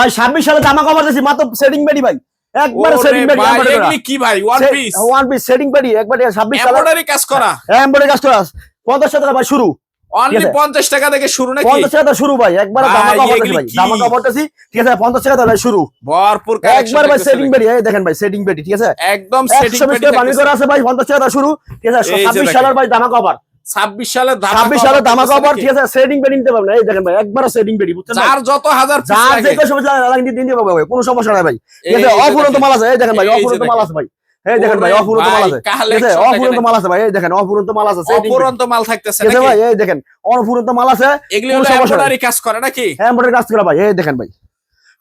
ভাই 26 সালে জামা কভার দিছি মাত্র সেটিং বেডি ভাই, একবারে সেটিং বেডি। এগুলি কি ভাই ওয়ান পিস সেটিং বেডি একবারে 26 সালে এমব্রয়ডারি কাজ করা, এমব্রয়ডারি কাজ করা 50 টাকা ভাই শুরু, অনলি 50 টাকা থেকে শুরু নাকি? 50 টাকা শুরু ভাই, একবারে জামা কভার দিছি ভাই, জামা কভার দিছি ঠিক আছে 50 টাকা ভাই শুরু, ভরপুর কালেকশন একবার ভাই সেটিং বেডি। এই দেখেন ভাই সেটিং বেডি ঠিক আছে, একদম সেটিং বেডি বানি করা আছে ভাই 50 টাকা শুরু ঠিক আছে। 26 সালের ভাই জামা কভার, 26 সালে 26 সালে জামা কভার ঠিক আছে, সেটিং বেডি নিতে পারবেন। এই দেখেন ভাই একবার সেটিং বেডি, বুঝছেন যার যত হাজার পিস যার লাগে যে সমস্যা লাগে দিন দিতে পারবে, কোনো সমস্যা নাই ভাই ঠিক আছে। অপুরন্ত মাল আছে, এই দেখেন ভাই অপুরন্ত মাল আছে ভাই, এই দেখেন ভাই অপুরন্ত মাল আছে ঠিক আছে, অপুরন্ত মাল আছে ভাই, এই দেখেন অপুরন্ত মাল আছে, অপুরন্ত মাল থাকতেছে নাকি নাকি ভাই? এই দেখেন অপুরন্ত মাল আছে, এগুলি হলো এমব্রয়ডারি কাজ করে নাকি? এমব্রয়ডারি কাজ করা ভাই, এই দেখেন ভাই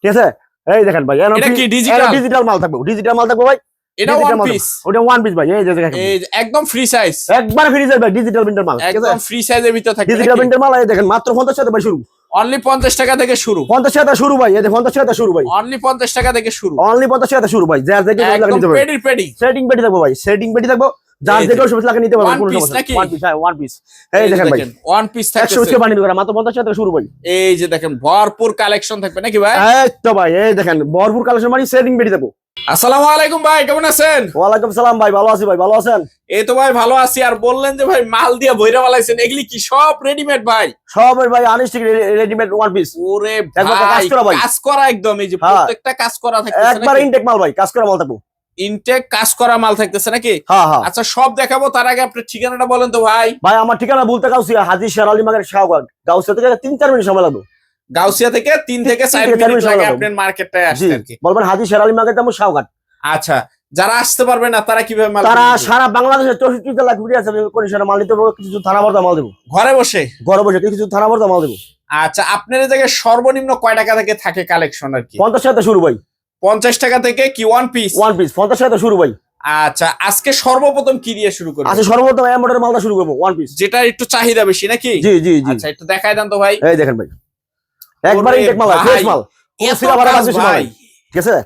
ঠিক আছে। এই দেখেন ভাই এটা কি ডিজিটাল? ডিজিটাল মাল থাকবে, ডিজিটাল মাল থাকবে ভাই, এটা ওয়ান পিস, ওটা ওয়ান পিস ভাই। এই যে দেখেন এই একদম ফ্রি সাইজ, একবার ফ্রি সাইজ ভাই, ডিজিটাল প্রিন্টার মাল ঠিক আছে, একদম ফ্রি সাইজের ভিতর থাকে ডিজিটাল প্রিন্টার মাল। এই দেখেন মাত্র 50 টাকা ভাই শুরু, অনলি 50 টাকা থেকে শুরু, 50 টাকা শুরু ভাই, এই দেখেন 50 টাকা শুরু ভাই, অনলি 50 টাকা থেকে শুরু, অনলি 50 টাকা শুরু ভাই। যার দেখে একদম নিতে পারবে, পেডি সেটিং বেডি থাকবো ভাই, সেটিং বেডি থাকবো, যার দেখে সমস্যা লাগে নিতে পারবে, কোনো সমস্যা নাকি? ওয়ান পিস, হ্যাঁ ওয়ান পিস। এই দেখেন ভাই ওয়ান পিস 100 থাকতেছে, টাকা বানিয়ে করা মাত্র 50 টাকা শুরু ভাই। এই যে দেখেন ভরপুর কালেকশন থাকবে নাকি ভাই? এই তো ভাই এই দেখেন ভরপুর কালেকশন মানে সেটিং বেডি থাকবো। আসসালামু আলাইকুম ভাই, কেমন আছেন? ওয়ালাইকুম সালাম ভাই, ভালো আছি ভাই, ভালো আছেন? এই তো ভাই ভালো আছি। আর বললেন যে ভাই মাল দিয়ে বইরা বালাইছেন, এগুলি কি সব রেডিমেড ভাই? সব ভাই আনস্টিক রেডিমেড ওয়ান পিস, ওরে একবার ভাই কাজ করা ভাই, কাজ করা একদম, এই যে হ্যাঁ। প্রত্যেকটা কাজ করা থাকতেছে একবার নাকি? ইনটেক মাল ভাই, কাজ করা মাল থাকবো, ইনটেক কাজ করা মাল থাকতেছে নাকি? হ্যাঁ হ্যাঁ। আচ্ছা সব দেখাবো, তার আগে আপনার ঠিকানাটা বলেন তো ভাই। ভাই আমার ঠিকানা বলতে গাউসিয়া, হাজী শেরালি মার্কেট শাহবাগ, গাউসিয়া থেকে 3-4 মিনিট সময় লাগবে, গাউসিয়া থেকে 3 থেকে 4 মিনিট লাগে আপনার মার্কেটটায় জি আসতে আর কি। বলবেন হাজী শেরালি মার্কেট যাবো শাহবাগ। আচ্ছা যারা আসতে পারবে না তারা কিভাবে মাল তারা কিনবে? সারা বাংলাদেশে 64 জেলা ঘুরে আছে, কন্ডিশনে মাল নিতে পারবো, কিছু থানা বর্ধা মাল দেবো, ঘরে বসে? ঘরে বসে কিছু থানা বর্ধা মাল দেবো। আচ্ছা আপনার এই জায়গায় সর্বনিম্ন কয় টাকা থেকে থাকে কালেকশন আর কি? 50 টাকা শুরু ভাই, 50 টাকা থেকে কি ওয়ান পিস? ওয়ান পিস 50 টাকা শুরু ভাই। আচ্ছা আজকে সর্বপ্রথম কি দিয়ে শুরু করব? আচ্ছা সর্বপ্রথম এমব্রয়ডারি মালটা শুরু করবো, ওয়ান পিস, যেটা একটু চাহিদা বেশি নাকি? জি জি জি। আচ্ছা একটু দেখাই দেন তো ভাই। এই দেখেন ভাই একবার ইনটেক মাল, ফ্রেশ মাল, কোনো এত সিরা ভাড়া কাজ লাগবে ভাই, ভাই ঠিক আছে।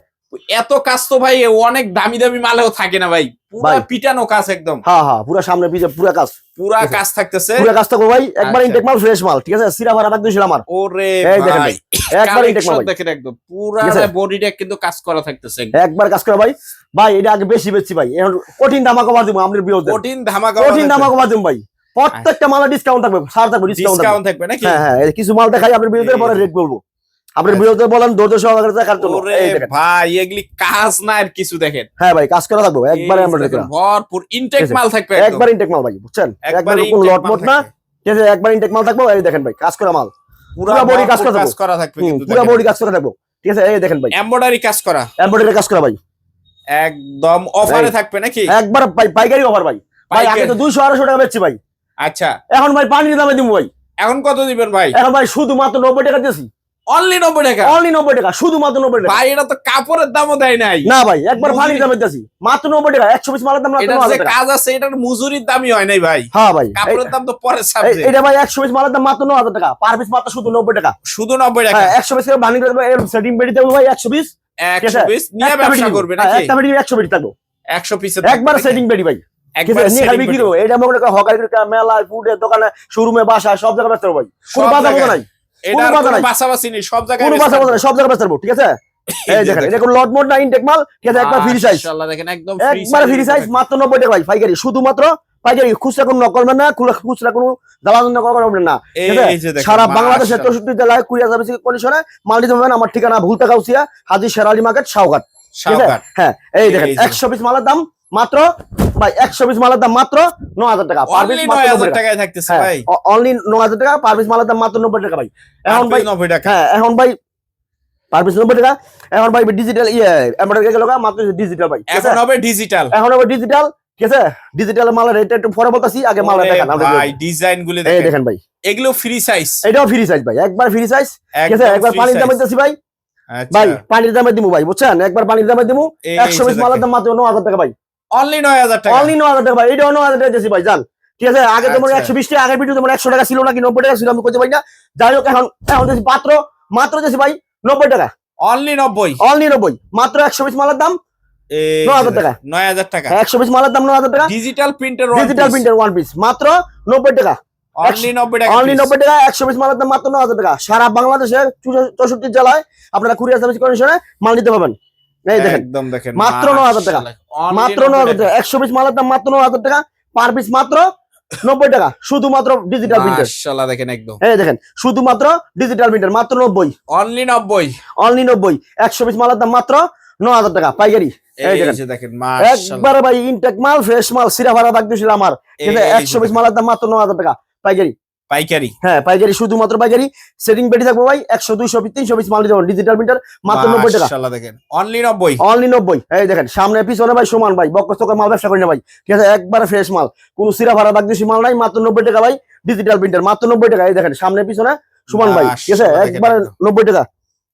এত কাজ তো ভাই অনেক দামি দামি মালেও থাকে না ভাই, পুরো ভাই। পিটানো কাজ একদম, হ্যাঁ হ্যাঁ পুরো সামনে পিছে পুরো কাজ, পুরা কাজ থাকতেছে, পুরো কাজ থাকবো ভাই, একবার আচ্ছা। ইনটেক মাল ফ্রেশ মাল ঠিক আছে, সিরা ভাড়া লাগবে আমার। ওরে এই দেখেন ভাই ভাই একবার ইনটেক মাল কালেকশন ভাই, দেখেন একদম পুরা ঠিক আছে? বডিটা কিন্তু কাজ করা থাকতেছে, একবার কাজ করা ভাই। ভাই এটা আগে বেশি বেচছি ভাই, এখন কঠিন দামা কমার দিব আমাদের বিরোধে, কঠিন ধামাকা, কঠিন দামা কমার দিব ভাই, প্রত্যেকটা মালে ডিসকাউন্ট থাকবে, ছাড় থাকবে, ডিসকাউন্ট থাকবে। ডিসকাউন্ট থাকবে নাকি? হ্যাঁ হ্যাঁ এই কিছু মাল দেখাই আপনার বিরোধে, পরে রেট বলবো, আপনার বিরোধে বলেন ধৈর্য সহকারে দেখার জন্য। ওরে এই দেখেন ভাই এগুলি কাজ না আর কিছু দেখেন, হ্যাঁ ভাই কাজ করা থাকবে একবারে এই এমব্রয়ডারি দেখেন করা, ভরপুর ইনটেক ঠিক আছে। মাল থাকবে একদম, একবার ইনটেক মাল ভাই বুঝছেন, একবার একবারে কোন intake লট মাল মট না থাকবে। ঠিক আছে, একবার ইনটেক মাল থাকবে। এই দেখেন ভাই কাজ করা মাল, পুরা পুরা body কাজ ভরপুর করা কাজ থাকবে। করা থাকবে কিন্তু পুরো বডি কাজ করা থাকবো ঠিক আছে। এই দেখেন ভাই এমব্রয়ডারি কাজ করা এমব্রয়ডারি কাজ করা ভাই, একদম অফারে এই। থাকবে নাকি? একবার পাইকারি অফার ভাই, ভাই আগে তো 200-250 টাকা বেচছি ভাই, আচ্ছা এখন ভাই পানির দামে দিব ভাই, এখন কত দিবেন ভাই? এখন ভাই শুধুমাত্র 90 টাকা দিয়েছি, অনলি 90 টাকা? অনলি 90 টাকা, শুধুমাত্র 90 টাকা ভাই এটা তো কাপড়ের দামও দেয় নাই না ভাই, একবার পানির দামে দিয়েছি মাত্র 90 টাকা, 100 পিস মালের দাম মাত্র এটা যে 9000 টাকা। কাজ আছে এটার মজুরির দামই হয় নাই ভাই, হ্যাঁ ভাই কাপড়ের দাম তো পরে সাবজেক্ট। এটা ভাই 100 পিস মালের দাম মাত্র 9000 টাকা, পার পিস মাত্র শুধু 90 টাকা, শুধু 90 টাকা? হ্যাঁ 100 পিস বানিয়ে দেবো, এরকম সেটিং বেডি দেবো ভাই 100 পিস, 100 পিস নিয়ে একটা ব্যবসা বেডি করবে হ্যাঁ, নাকি? একটা বেডি 100 বেডি থাকবো, 100 পিসের একবার সেটিং বেডি ভাই ঠিক একবার আছে, নিয়ে খালি বিক্রি করবো। এটা মনে করেন হকারি মেলায়, ফুডের দোকানে, শোরুমে, বাসায় সব জায়গায় বেচতে পারবো ভাই, কোনো বাধা বোধ নাই, এটা কোনো বাধা কোনো নাই, বাসাবাসি নেই, সব জায়গায় কোনো বাধা বোধ নাই, সব জায়গায় বেচতে পারবো ঠিক আছে। এই যে দেখেন এটা কোনো লট মোড না, ইনটেক মাল ঠিক আছে, একবার ফ্রি সাইজ, মাশাআল্লাহ দেখেন একদম একবার ফ্রি সাইজ মাত্র 90 টাকা ভাই, পাইকারি শুধুমাত্র পাইকারি, খুচরা কোনো নকল না, খুচরা কোনো জ্বালাতন করবেন না ঠিক আছে। এই যে দেখেন সারা বাংলাদেশের মাশাআল্লাহ। 64 জেলায় কুরিয়ার সার্ভিস কন্ডিশনে মাল দিতে পারবেন। আমার ঠিকানা ভুলতা গাউসিয়া, হাজী শেরালি মার্কেট শাহঘাট ঠিক আছে। শাহঘাট। হ্যাঁ এই দেখেন এই যে। 100 পিস মালের দাম মাত্র ভাই, 100 পিস মালের দাম মাত্র 9000 টাকা, পার পিস অনলি মাত্র 90 9000 টাকা, টাকায় থাকতেছে হ্যাঁ ভাই, অনলি 9000 টাকা, পার পিস মালের দাম মাত্র 90 টাকা ভাই। এখন ভাই 90 টাকা। হ্যাঁ এখন ভাই পার পিস 90 টাকা, এখন ভাই ডিজিটাল এমব্রয়ডারি গেল মাত্র ডিজিটাল ভাই ঠিক আছে। এখন হবে ডিজিটাল, এখন হবে ডিজিটাল ঠিক আছে, ডিজিটাল মালের রেট একটু পরে বলতাছি, আগে মালের দেখান ভাই ডিজাইন গুলো এই দেখেন, দেখেন ভাই এগুলো ফ্রি সাইজ, এটাও ফ্রি সাইজ ভাই, একবার ফ্রি সাইজ ঠিক আছে। একবার পানির দামে দিতেছি ভাই, ভাই পানির দামে দিমু ভাই বুঝছেন, একবার পানির দামে দিমু, 100 পিস মালের দাম মাত্র 9000 টাকা ভাই, অনলি 9000 টাকা, অনলি 9000 টাকা ভাই, এটাও 9000 টাকা দিয়েছি ভাই জান ঠিক আছে। আগে তো মনে আচ্ছা। 120 টাকা, আগের ভিডিওতে মনে 100 টাকা ছিল নাকি 90 টাকা ছিল আমি কইতে পারি না, যাই হোক এখন এখন দিয়েছি মাত্র দিয়েছি ভাই 90 টাকা, অনলি 90, অনলি 90 মাত্র 100 পিস মালের দাম 9000 টাকা, 9000 টাকা, 100 পিস মালের দাম 9000 টাকা, ডিজিটাল প্রিন্টের ডিজিটাল প্রিন্টার ওয়ান পিস মাত্র 90 টাকা অনলি 90 টাকা অনলি 90 টাকা 100 পিস মালের দাম মাত্র 9000 টাকা। সারা বাংলাদেশে 64 জেলায় আপনারা কুরিয়ার সার্ভিস কন্ডিশনে মাল নিতে পারবেন। এই দেখেন একদম দেখেন মাত্র 9000 টাকা, মাত্র 9000 টাকা। 100 পিস মালের দাম মাত্র 9000 টাকা, পার পিস মাত্র 90 টাকা, শুধুমাত্র ডিজিটাল প্রিন্টার। মাশাআল্লাহ দেখেন একদম এই দেখেন শুধুমাত্র ডিজিটাল প্রিন্টার মাত্র 90, অনলি 90, অনলি 90। 100 পিস মালের দাম মাত্র 9000 টাকা পাইকারি। এই এই যে দেখেন মাশাআল্লাহ একবারে ভাই ইনটেক মাল, ফ্রেশ মাল, সিরা ভাড়া দাগ দিছিল আমার। ঠিক আছে, 100 পিস মালের দাম মাত্র 9000 টাকা পাইকারি। পাইকারি, হ্যাঁ পাইকারি, শুধুমাত্র পাইকারি। সেটিং পেটি থাকবো ভাই 100 200 300 পিস মাল দিতে পারবেন। ডিজিটাল প্রিন্টার মাত্র 90 টাকা, মাশাআল্লাহ দেখেন অনলি 90, অনলি 90। এই দেখেন সামনে পিছনে ভাই সমান ভাই, বক্কস চক্কর মাল ব্যবসা করি না ভাই। ঠিক আছে, একবারে ফ্রেশ মাল, কোনো সিরা ভাড়া দাগ দিছি মাল নাই, মাত্র 90 টাকা ভাই। ডিজিটাল প্রিন্টার মাত্র 90 টাকা। এই দেখেন সামনে পিছনে সমান ভাই। ঠিক আছে, একবারে 90 টাকা।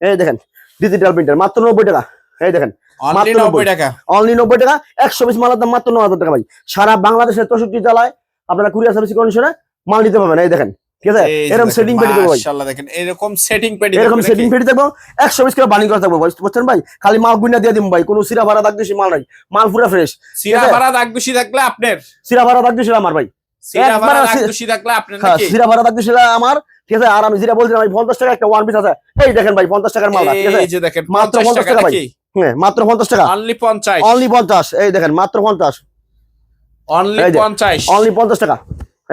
এই দেখেন ডিজিটাল প্রিন্টার মাত্র 90 টাকা। এই দেখেন অনলি 90 টাকা, অনলি 90 টাকা। 100 পিস মালের দাম মাত্র 9000 টাকা ভাই। সারা বাংলাদেশের 64 জেলায় আপনারা কুরিয়ার সার্ভিস কন্ডিশনে মাল নিতে পারবেন। এই দেখেন ঠিক আছে, এরকম সেটিং পেটি দেবো ভাই। মাশাআল্লাহ দেখেন এরকম সেটিং পেটি, এরকম সেটিং পেটি দেবো 100 পিস করে বানিং করে থাকবো বুঝছেন ভাই। খালি মাল গুইনা দিয়ে দিম ভাই, কোনো সিরা ভাড়া দাগ দিছি মাল নাই, মাল পুরো ফ্রেশ। সিরা ভাড়া দাগ বেশি থাকলে আপনার, সিরা ভাড়া দাগ দিছিল আমার ভাই, সিরা ভাড়া দাগ বেশি থাকলে আপনার হ্যাঁ নাকি সিরা ভাড়া দাগ দিছিল আমার। ঠিক আছে, আর আমি যেটা বলছিলাম ভাই 50 টাকা একটা ওয়ান পিস আছে। এই দেখেন ভাই 50 টাকার মাল। ঠিক আছে, এই যে দেখেন মাত্র 50 50 টাকা টাকা ভাই। নাকি হ্যাঁ মাত্র 50 টাকা, অনলি 50, অনলি 50। এই দেখেন মাত্র 50, অনলি 50, অনলি 50 টাকা।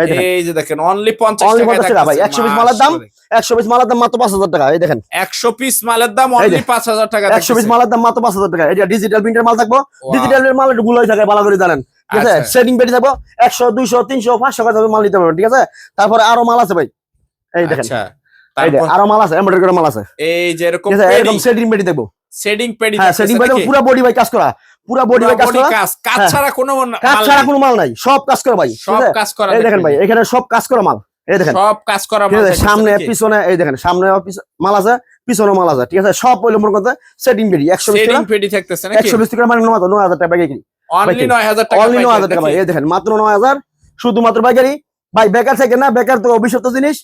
এই দেখেন এই যে দেখেন অনলি 50 অনলি টাকা 50 টাকা ভাই। 100 পিস মালের দাম, 100 পিস মালের দাম মাত্র 5000 টাকা। এই দেখেন 100 পিস মালের দাম অনলি 5000 টাকা, 100 পিস মালের দাম মাত্র 5000 টাকা। এটা ডিজিটাল প্রিন্টার মাল থাকবো। ডিজিটাল মাল একটু গুলোই থাকে ভালো করে জানেন। ঠিক আছে, সেটিং পেটি থাকবো 100 200 300 500 টাকা মাল নিতে পারবেন। ঠিক আছে, তারপরে আরো মাল আছে ভাই। এই দেখেন আচ্ছা এই যে তারপর আরো মাল আছে, এমব্রয়ডারি করা মাল আছে। এই যে এরকম ঠিক আছে, এরকম সেটিং পেটি দেখবো। শেডিং পেডি, হ্যাঁ সেটিং পেটি পুরো বডি ভাই কাজ করা, পুরো বডি ভাই কাজ করা। কাজ ছাড়া কোনো কাজ ছাড়া কোনো মাল নাই, সব কাজ করা ভাই। সব কাজ করা। এই দেখেন ভাই এখানে সব কাজ করা মাল। এই দেখেন সব কাজ করা মাল, সামনে পিছনে। এই দেখেন সামনে মাল আছে, পিছনে মাল আছে। ঠিক আছে, সব পয়লা মনে করতে সেটিং পেটি 100 পিস শেডিং পেডি থাকতেছে নাকি 100 পিস করে মানে 9000 টাকা পাইকারি, অনলি 9000 টাকা, অনলি 9000 টাকা ভাই। এই দেখেন মাত্র 9000, শুধুমাত্র পাইকারি ভাই। বেকার থেকে না, বেকার তো অভিশপ্ত জিনিস।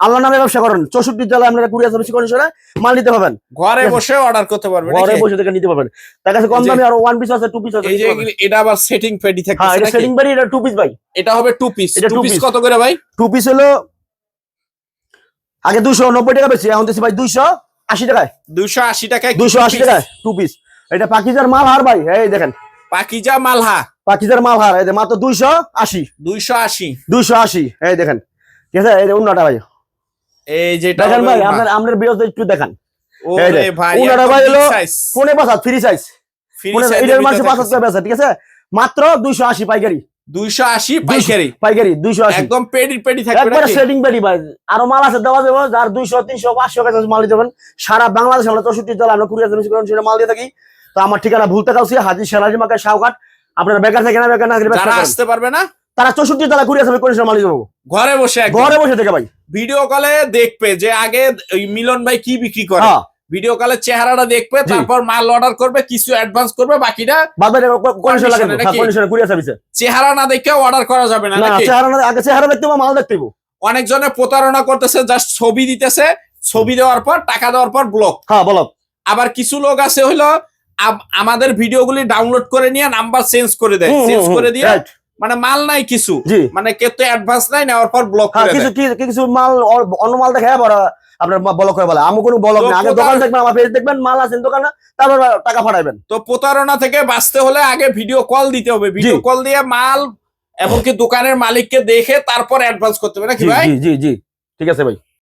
আল্লাহ নামে ব্যবসা করেন, 64 জেলায় আপনারা কুরিয়ার সার্ভিস কন্ডিশনে মাল নিতে পারবেন। ঘরে বসে অর্ডার করতে পারবেন, ঘরে বসে থেকে নিতে পারবেন। তার কাছে কম দামে আরো ওয়ান পিস আছে, টু পিস আছে। এই যে এটা আবার সেটিং পেডি হ্যাঁ থাকতেছে এটা নাকি সেটিং পেটি, এটা টু পিস ভাই। এটা হবে 2 পিস, এটা 2 two পিস piece। কত করে ভাই? টু পিস হলো আগে 290 টাকা বেশি, এখন দিচ্ছি ভাই 280 টাকায়। 280 টাকায় 280 টাকায় টু পিস। এটা পাকিজার মাল হার ভাই। এই দেখেন পাকিজা মালহা, পাকিজার মাল হার। এই যে মাত্র 280, 280। 280। এই দেখেন ঠিক আছে, এই যে অন্যটা ভাই এই যে দেখেন ভাই, আপনার বিরোধ একটু দেখান। ওরে ভাই অন্যটা ভাই হলো সাইজ, ফোনে 5 ফ্রি সাইজ, ফ্রি ফোনে সাইজ এটার মাঝে 5 টাকা বেচা। ঠিক আছে, মাত্র 280 পাইকারি, 280 পাইকারি, পাইকারি 280। একদম পেডি পেডি থাকবে একবারে নাকি সেটিং পেটি ভাই। আরো মাল আছে দেওয়া যাবে, যার 200 300 500 টাকা মাল দিতে পারেন। সারা বাংলাদেশ আমরা 64 জেলা আমরা কুরিয়ার সার্ভিস করেন, সেটা মাল দিয়ে থাকি। তো আমার ঠিকানা ভুলতে কাউসি, হাজী সেরাজি মার্কেট শাহঘাট। আপনারা বেকার থেকে না, বেকার না যারা আসতে পারবে না তারা 64 জেলা কুরিয়ার সার্ভিস করেন মাল দিয়ে দেবো ঘরে বসে, ঘরে বসে থেকে ভাই। ভিডিও কলে দেখবে যে আগে ওই মিলন ভাই কি বিক্রি করে, হ্যাঁ ভিডিও কলে চেহারাটা দেখবে, তারপর মাল অর্ডার করবে, কিছু অ্যাডভান্স করবে, বাকিটা বাজারে কন্ডিশন লাগে নাকি? না, কন্ডিশন কুরিয়ার সার্ভিসে চেহারা না দেখে অর্ডার করা যাবে না না। নাকি? চেহারা না, আগে চেহারা দেখতে হবে, মাল দেখতে হবে। অনেকজনে প্রতারণা করতেছে, জাস্ট ছবি দিতেছে, ছবি দেওয়ার পর টাকা দেওয়ার পর ব্লক। হ্যাঁ বলো। আবার কিছু লোক আছে হইলো আমাদের ভিডিওগুলি ডাউনলোড করে নিয়ে নাম্বার চেঞ্জ করে দেয়, চেঞ্জ করে দিয়ে মানে মাল নাই কিছু, মানে কেউ তো অ্যাডভান্স নাই, নেওয়ার পর ব্লক করে দেয়। কিছু মাল অন্য মাল দেখে আপনার ব্লক করে বলে। আমি কোনো ব্লক না, আগে দোকান দেখবেন, আমার পেজ দেখবেন, মাল আছেন দোকানে, তারপর টাকা পাঠাবেন। তো প্রতারণা থেকে বাঁচতে হলে আগে ভিডিও কল দিতে হবে, ভিডিও কল দিয়ে মাল এমনকি দোকানের মালিককে দেখে তারপর অ্যাডভান্স করতে হবে নাকি ভাই? জি জি জি ঠিক আছে ভাই।